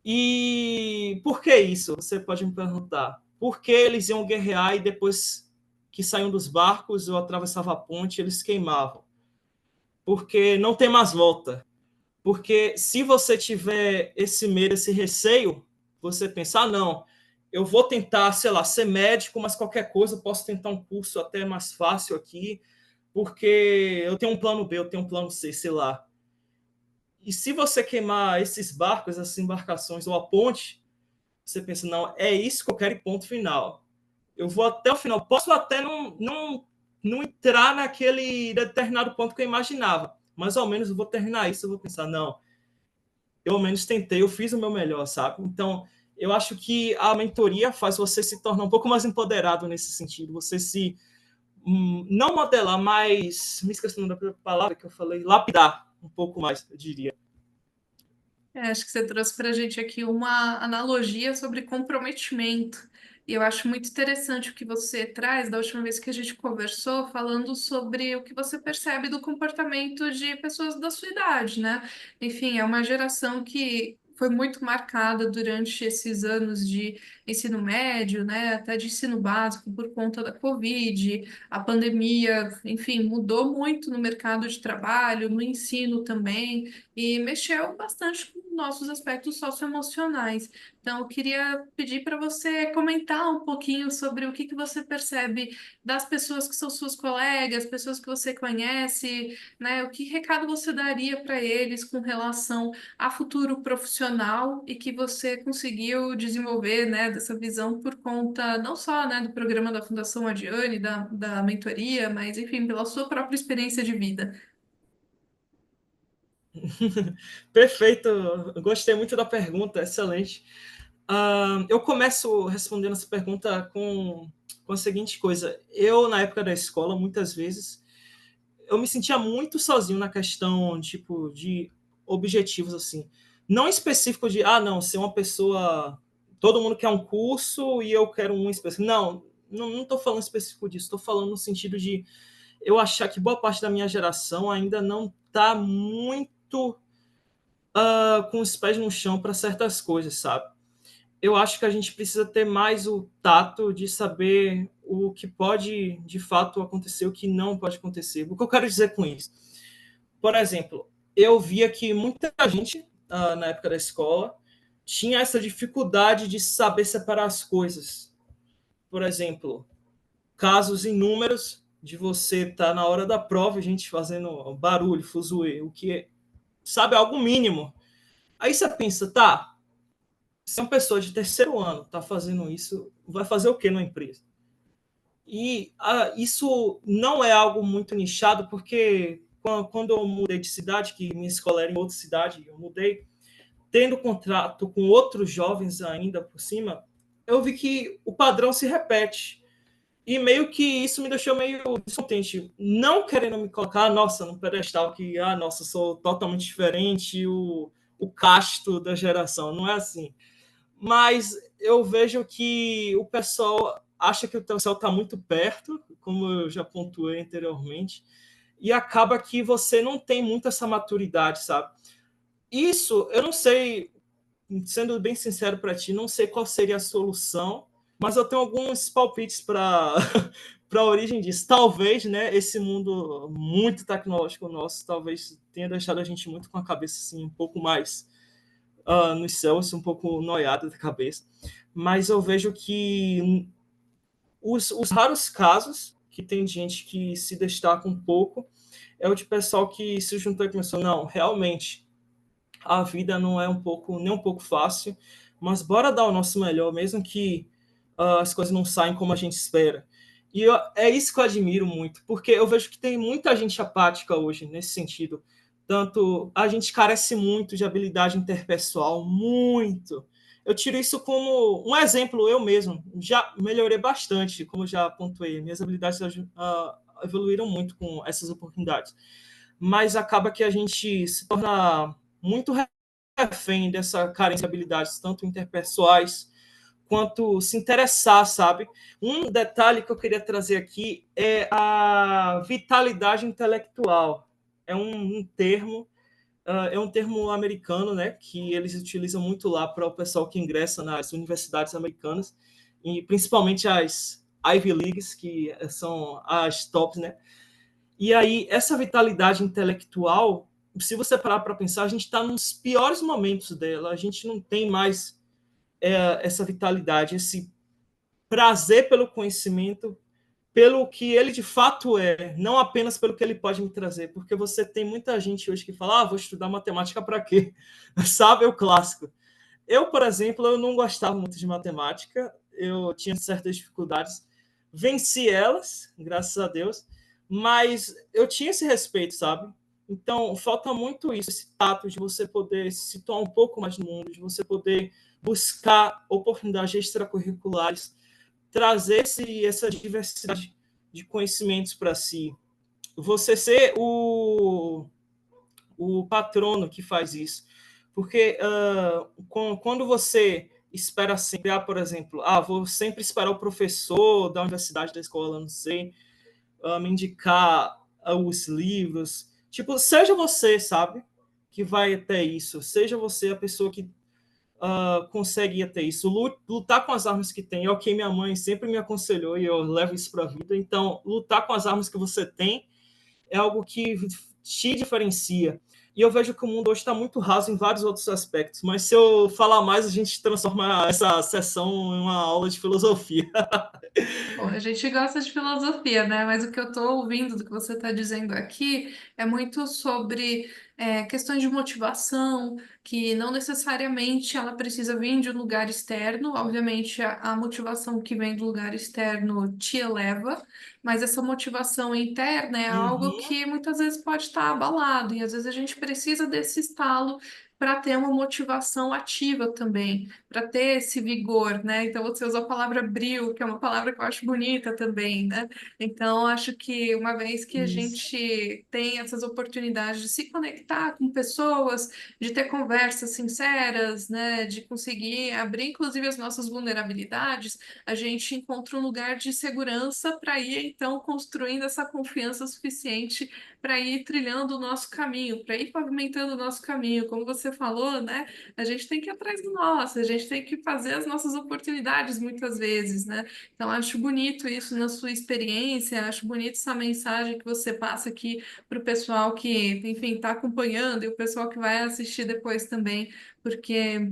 E por que isso? Você pode me perguntar. Por que eles iam guerrear e depois que saíam dos barcos ou atravessavam a ponte, eles queimavam? Porque não tem mais volta. Porque se você tiver esse medo, esse receio, você pensa, não, eu vou tentar, sei lá, ser médico, mas qualquer coisa, eu posso tentar um curso até mais fácil aqui, porque eu tenho um plano B, eu tenho um plano C, sei lá. E se você queimar esses barcos, essas embarcações ou a ponte, você pensa, não, é isso que eu quero e ponto final. Eu vou até o final. Posso até não entrar naquele determinado ponto que eu imaginava, mas ao menos eu vou terminar isso, eu vou pensar, não, eu ao menos tentei, eu fiz o meu melhor, sabe? Então, eu acho que a mentoria faz você se tornar um pouco mais empoderado nesse sentido, você se não modelar, mas me esqueci da palavra que eu falei, lapidar um pouco mais, eu diria. Acho que você trouxe para a gente aqui uma analogia sobre comprometimento. E eu acho muito interessante o que você traz da última vez que a gente conversou, falando sobre o que você percebe do comportamento de pessoas da sua idade, né? Enfim, é uma geração que foi muito marcada durante esses anos de ensino médio, né? Até de ensino básico, por conta da Covid, a pandemia, enfim, mudou muito no mercado de trabalho, no ensino também e mexeu bastante com nossos aspectos socioemocionais. Então, eu queria pedir para você comentar um pouquinho sobre o que que você percebe das pessoas que são suas colegas, pessoas que você conhece, né? O que recado você daria para eles com relação a futuro profissional e que você conseguiu desenvolver, né, dessa visão por conta não só, né, do programa da Fundação Adiane, da mentoria, mas, enfim, pela sua própria experiência de vida. Perfeito, eu gostei muito da pergunta, excelente. Eu começo respondendo essa pergunta com a seguinte coisa. Eu, na época da escola, muitas vezes, eu me sentia muito sozinho na questão, tipo, de objetivos, assim. Não específico de, não, ser uma pessoa... Todo mundo quer um curso e eu quero um específico. Não estou falando específico disso. Estou falando no sentido de eu achar que boa parte da minha geração ainda não está muito com os pés no chão para certas coisas, sabe? Eu acho que a gente precisa ter mais o tato de saber o que pode de fato acontecer, o que não pode acontecer. O que eu quero dizer com isso? Por exemplo, eu via que muita gente na época da escola tinha essa dificuldade de saber separar as coisas. Por exemplo, casos inúmeros de você estar na hora da prova, a gente fazendo barulho, fuzuê, o que é, sabe, algo mínimo. Aí você pensa, tá, se uma pessoa de terceiro ano está fazendo isso, vai fazer o que na empresa? E isso não é algo muito nichado, porque quando eu mudei de cidade, que minha escola era em outra cidade, eu mudei, tendo contrato com outros jovens ainda por cima, eu vi que o padrão se repete. E meio que isso me deixou meio descontente. Não querendo me colocar, nossa, num pedestal que, nossa, sou totalmente diferente, o casto da geração. Não é assim. Mas eu vejo que o pessoal acha que o céu está muito perto, como eu já pontuei anteriormente, e acaba que você não tem muito essa maturidade, sabe? Isso, eu não sei, sendo bem sincero para ti, não sei qual seria a solução, mas eu tenho alguns palpites para para a origem disso. Talvez, né, esse mundo muito tecnológico nosso, talvez tenha deixado a gente muito com a cabeça assim um pouco mais nos céus, um pouco noiada da cabeça. Mas eu vejo que os raros casos que tem gente que se destaca um pouco é o de pessoal que se juntou e pensou, não, realmente, a vida não é nem um pouco fácil, mas bora dar o nosso melhor, mesmo que as coisas não saem como a gente espera. É isso que eu admiro muito, porque eu vejo que tem muita gente apática hoje nesse sentido. Tanto a gente carece muito de habilidade interpessoal, muito. eu tiro isso como um exemplo. Eu mesmo já melhorei bastante, como já pontuei. Minhas habilidades evoluíram muito com essas oportunidades. Mas acaba que a gente se torna muito refém dessa carência de habilidades, tanto interpessoais quanto se interessar, sabe? Um detalhe que eu queria trazer aqui é a vitalidade intelectual. É um termo americano, né, que eles utilizam muito lá para o pessoal que ingressa nas universidades americanas, e principalmente as Ivy Leagues, que são as tops, né? E aí, essa vitalidade intelectual, se você parar para pensar, a gente está nos piores momentos dela, a gente não tem mais essa vitalidade, esse prazer pelo conhecimento, pelo que ele de fato é, não apenas pelo que ele pode me trazer, porque você tem muita gente hoje que fala, vou estudar matemática para quê? Sabe, é o clássico. Eu, por exemplo, eu não gostava muito de matemática, eu tinha certas dificuldades, venci elas, graças a Deus, mas eu tinha esse respeito, sabe? Então, falta muito isso, esse tato de você poder se situar um pouco mais no mundo, de você poder buscar oportunidades extracurriculares, trazer essa diversidade de conhecimentos para si. Você ser o patrono que faz isso. Porque quando você espera sempre, por exemplo, vou sempre esperar o professor da universidade, da escola, não sei, me indicar os livros. Tipo, seja você, sabe, que vai até isso. Seja você a pessoa que consegue ir até isso. Lutar com as armas que tem é o que minha mãe sempre me aconselhou e eu levo isso para a vida. Então, lutar com as armas que você tem é algo que te diferencia. E eu vejo que o mundo hoje está muito raso em vários outros aspectos, mas se eu falar mais, a gente transforma essa sessão em uma aula de filosofia. Bom, a gente gosta de filosofia, né? Mas o que eu estou ouvindo do que você está dizendo aqui é muito sobre questões de motivação, que não necessariamente ela precisa vir de um lugar externo. Obviamente, a motivação que vem do lugar externo te eleva, mas essa motivação interna é algo Uhum. que muitas vezes pode estar abalado, e às vezes a gente precisa desse estalo para ter uma motivação ativa também, para ter esse vigor, né? Então você usou a palavra brio, que é uma palavra que eu acho bonita também, né? Então acho que uma vez que a Isso. gente tem essas oportunidades de se conectar com pessoas, de ter conversas sinceras, né? De conseguir abrir inclusive as nossas vulnerabilidades, a gente encontra um lugar de segurança para ir então construindo essa confiança suficiente para ir trilhando o nosso caminho, para ir pavimentando o nosso caminho. Como você falou, né? A gente tem que ir atrás do nosso, a gente tem que fazer as nossas oportunidades muitas vezes, né? Então, acho bonito isso na sua experiência, acho bonito essa mensagem que você passa aqui para o pessoal que, enfim, está acompanhando e o pessoal que vai assistir depois também, porque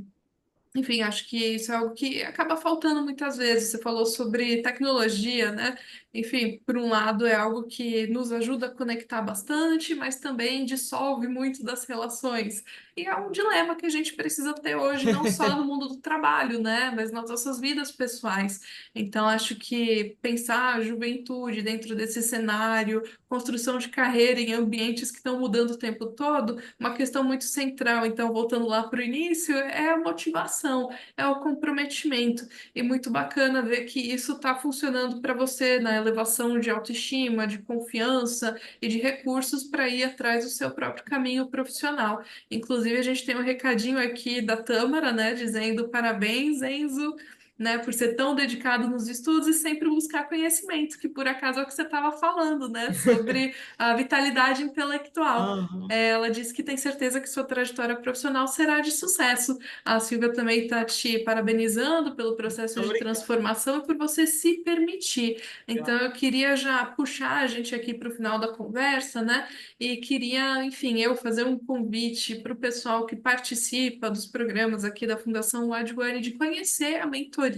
enfim, acho que isso é algo que acaba faltando muitas vezes. Você falou sobre tecnologia, né? Enfim, por um lado, é algo que nos ajuda a conectar bastante, mas também dissolve muito das relações. E é um dilema que a gente precisa ter hoje, não só no mundo do trabalho, né? Mas nas nossas vidas pessoais. Então, acho que pensar a juventude dentro desse cenário, construção de carreira em ambientes que estão mudando o tempo todo, uma questão muito central. Então, voltando lá para o início, é a motivação, é o comprometimento. E muito bacana ver que isso está funcionando para você na elevação de autoestima, de confiança e de recursos para ir atrás do seu próprio caminho profissional. Inclusive, a gente tem um recadinho aqui da Tâmara, né, dizendo parabéns, Enzo. Né, por ser tão dedicado nos estudos e sempre buscar conhecimento, que por acaso é o que você estava falando, né, sobre a vitalidade intelectual. Uhum. Ela disse que tem certeza que sua trajetória profissional será de sucesso. A Silvia também está te parabenizando pelo processo Muito de obrigado. transformação e por você se permitir. Então, eu queria já puxar a gente aqui para o final da conversa, né? E queria, enfim, eu fazer um convite para o pessoal que participa dos programas aqui da Fundação Wadhwani de conhecer a mentoria.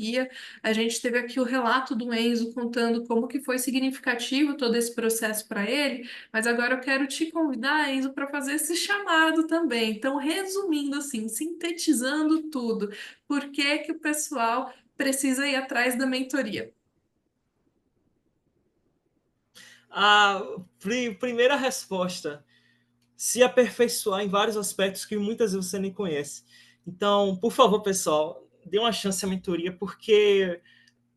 A gente teve aqui o relato do Enzo contando como que foi significativo todo esse processo para ele. Mas agora eu quero te convidar, Enzo, para fazer esse chamado também. Então, resumindo assim, sintetizando tudo, por que que o pessoal precisa ir atrás da mentoria? A primeira resposta: se aperfeiçoar em vários aspectos que muitas vezes você nem conhece. Então, por favor, pessoal, dê uma chance à mentoria, porque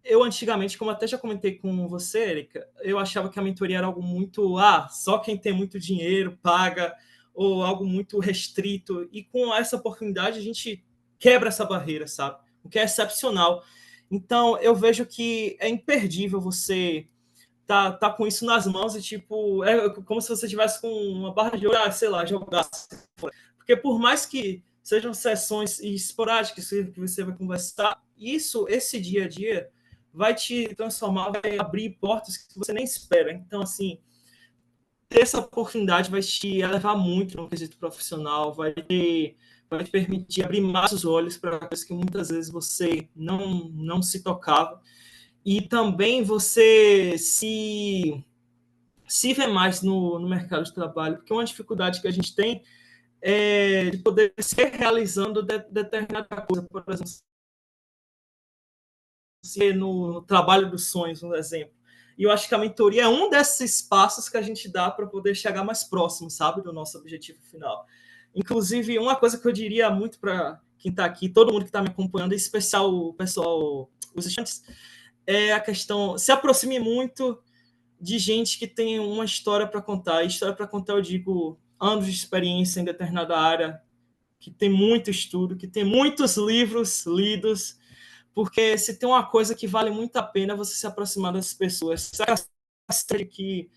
eu antigamente, como até já comentei com você, Erika, eu achava que a mentoria era algo muito, só quem tem muito dinheiro paga, ou algo muito restrito, e com essa oportunidade a gente quebra essa barreira, sabe? O que é excepcional. Então, eu vejo que é imperdível você tá com isso nas mãos e, tipo, é como se você tivesse com uma barra de ouro, sei lá, jogar. Porque por mais que sejam sessões esporádicas que você vai conversar, esse dia a dia, vai te transformar, vai abrir portas que você nem espera. Então, assim, ter essa oportunidade vai te elevar muito no quesito profissional, vai te permitir abrir mais os olhos para coisas que muitas vezes você não se tocava. E também você se vê mais no mercado de trabalho, porque uma dificuldade que a gente tem é de poder se realizando determinada coisa, por exemplo, se no trabalho dos sonhos, um exemplo. E eu acho que a mentoria é um desses passos que a gente dá para poder chegar mais próximo, sabe, do nosso objetivo final. Inclusive, uma coisa que eu diria muito para quem está aqui, todo mundo que está me acompanhando, em especial o pessoal, os estudantes, é a questão, se aproxime muito de gente que tem uma história para contar. E história para contar, eu digo, anos de experiência em determinada área, que tem muito estudo, que tem muitos livros lidos, porque se tem uma coisa que vale muito a pena você se aproximar das pessoas. Sabe que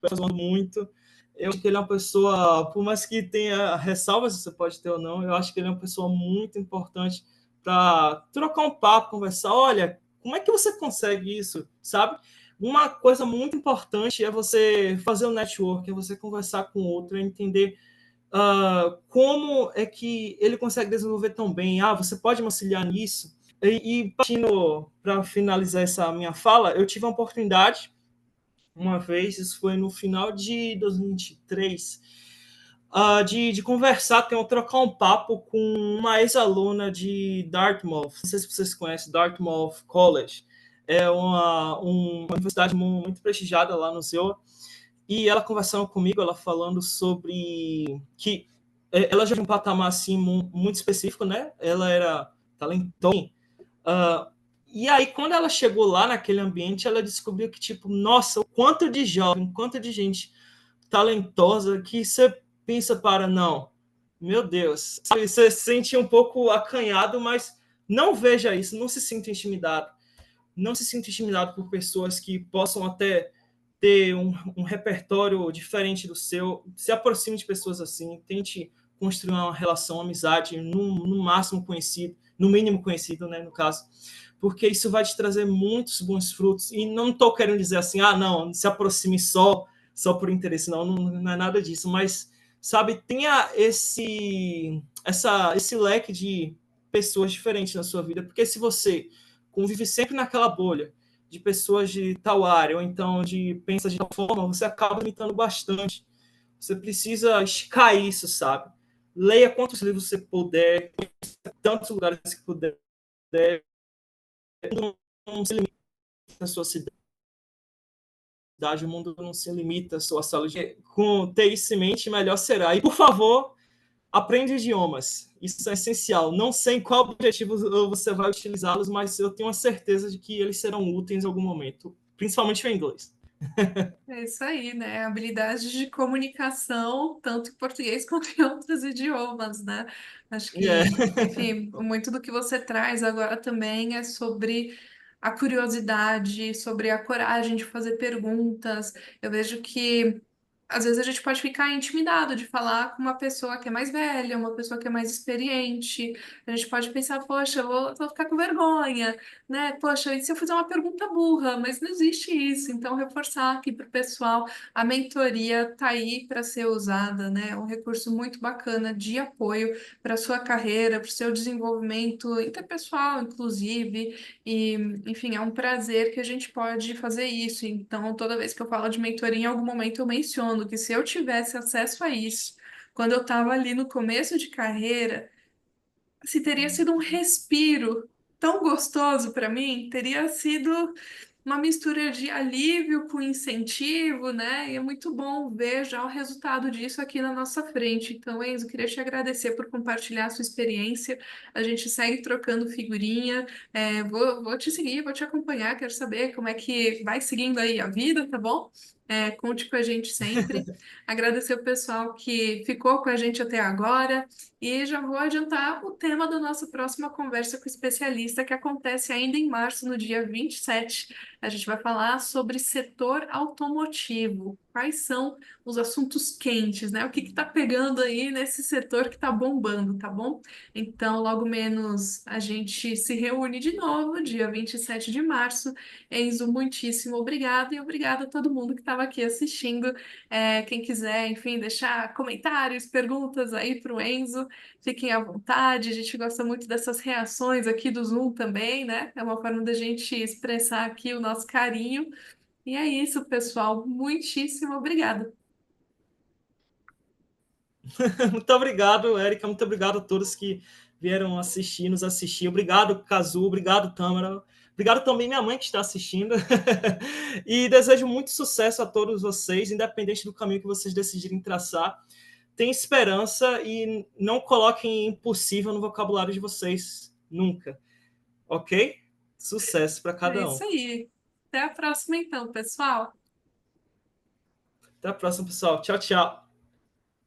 vai fazendo muito. Eu acho que ele é uma pessoa, por mais que tenha ressalvas, você pode ter ou não, eu acho que ele é uma pessoa muito importante para trocar um papo, conversar. Olha, como é que você consegue isso, sabe? Uma coisa muito importante é você fazer o network, é você conversar com o outro, é entender como é que ele consegue desenvolver tão bem. Você pode me auxiliar nisso? E partindo para finalizar essa minha fala, eu tive a oportunidade, uma vez, isso foi no final de 2023, de conversar, trocar um papo com uma ex-aluna de Dartmouth. Não sei se vocês conhecem Dartmouth College. É uma universidade muito prestigiada lá no ZEUA. E ela conversando comigo, ela falando sobre que ela já tinha um patamar assim muito específico, né? Ela era talentosa. Uh, e aí, quando ela chegou lá naquele ambiente, ela descobriu que, tipo, nossa, o quanto de jovem, quanto de gente talentosa que você pensa não, meu Deus, você se sente um pouco acanhado, mas não veja isso, não se sinta intimidado. Não se sinta intimidado por pessoas que possam até ter um repertório diferente do seu. Se aproxime de pessoas assim, tente construir uma relação, uma amizade, no máximo conhecido, no mínimo conhecido, né, no caso, porque isso vai te trazer muitos bons frutos. E não estou querendo dizer assim, não, se aproxime só por interesse, não é nada disso, mas, sabe, tenha esse leque de pessoas diferentes na sua vida, porque se você convive sempre naquela bolha de pessoas de tal área, ou então de pensa de tal forma, você acaba limitando bastante. Você precisa esticar isso, sabe? Leia quantos livros você puder, tantos lugares que puder. Não se limita à sua cidade, o mundo não se limita à sua sala de... Com ter isso em mente, melhor será. E, por favor, aprende idiomas. Isso é essencial. Não sei em qual objetivo você vai utilizá-los, mas eu tenho a certeza de que eles serão úteis em algum momento, principalmente o inglês. É isso aí, né? Habilidade de comunicação, tanto em português quanto em outros idiomas, né? Acho Yeah. que, enfim, muito do que você traz agora também é sobre a curiosidade, sobre a coragem de fazer perguntas. Eu vejo que às vezes a gente pode ficar intimidado de falar com uma pessoa que é mais velha, uma pessoa que é mais experiente. A gente pode pensar, poxa, vou ficar com vergonha, né? Poxa, e se eu fizer uma pergunta burra? Mas não existe isso. Então, reforçar aqui para o pessoal, a mentoria tá aí para ser usada, né? É um recurso muito bacana de apoio para a sua carreira, para o seu desenvolvimento interpessoal, inclusive. E, enfim, é um prazer que a gente pode fazer isso. Então, toda vez que eu falo de mentoria, em algum momento eu menciono que se eu tivesse acesso a isso, quando eu estava ali no começo de carreira, se teria sido um respiro tão gostoso para mim, teria sido, uma mistura de alívio com incentivo, né? E é muito bom ver já o resultado disso aqui na nossa frente. Então, Enzo, queria te agradecer por compartilhar a sua experiência. A gente segue trocando figurinha. Vou te seguir, vou te acompanhar, quero saber como é que vai seguindo aí a vida, tá bom? Conte com a gente sempre. Agradecer o pessoal que ficou com a gente até agora. E já vou adiantar o tema da nossa próxima conversa com o especialista, que acontece ainda em março, no dia 27. A gente vai falar sobre setor automotivo. Quais são os assuntos quentes, né? O que está pegando aí nesse setor que está bombando, tá bom? Então, logo menos a gente se reúne de novo, dia 27 de março. Enzo, muitíssimo obrigado e obrigado a todo mundo que estava aqui assistindo. Quem quiser, enfim, deixar comentários, perguntas aí para o Enzo, fiquem à vontade. A gente gosta muito dessas reações aqui do Zoom também, né? É uma forma da gente expressar aqui o nosso carinho. E é isso, pessoal. Muitíssimo obrigada. Muito obrigado, Érica. Muito obrigado a todos que vieram assistir, nos assistir. Obrigado, Cazu. Obrigado, Tâmara. Obrigado também minha mãe que está assistindo. E desejo muito sucesso a todos vocês, independente do caminho que vocês decidirem traçar. Tenha esperança e não coloquem impossível no vocabulário de vocês, nunca. Ok? Sucesso para É cada isso um. aí. Até a próxima, então, pessoal. Até a próxima, pessoal. Tchau, tchau.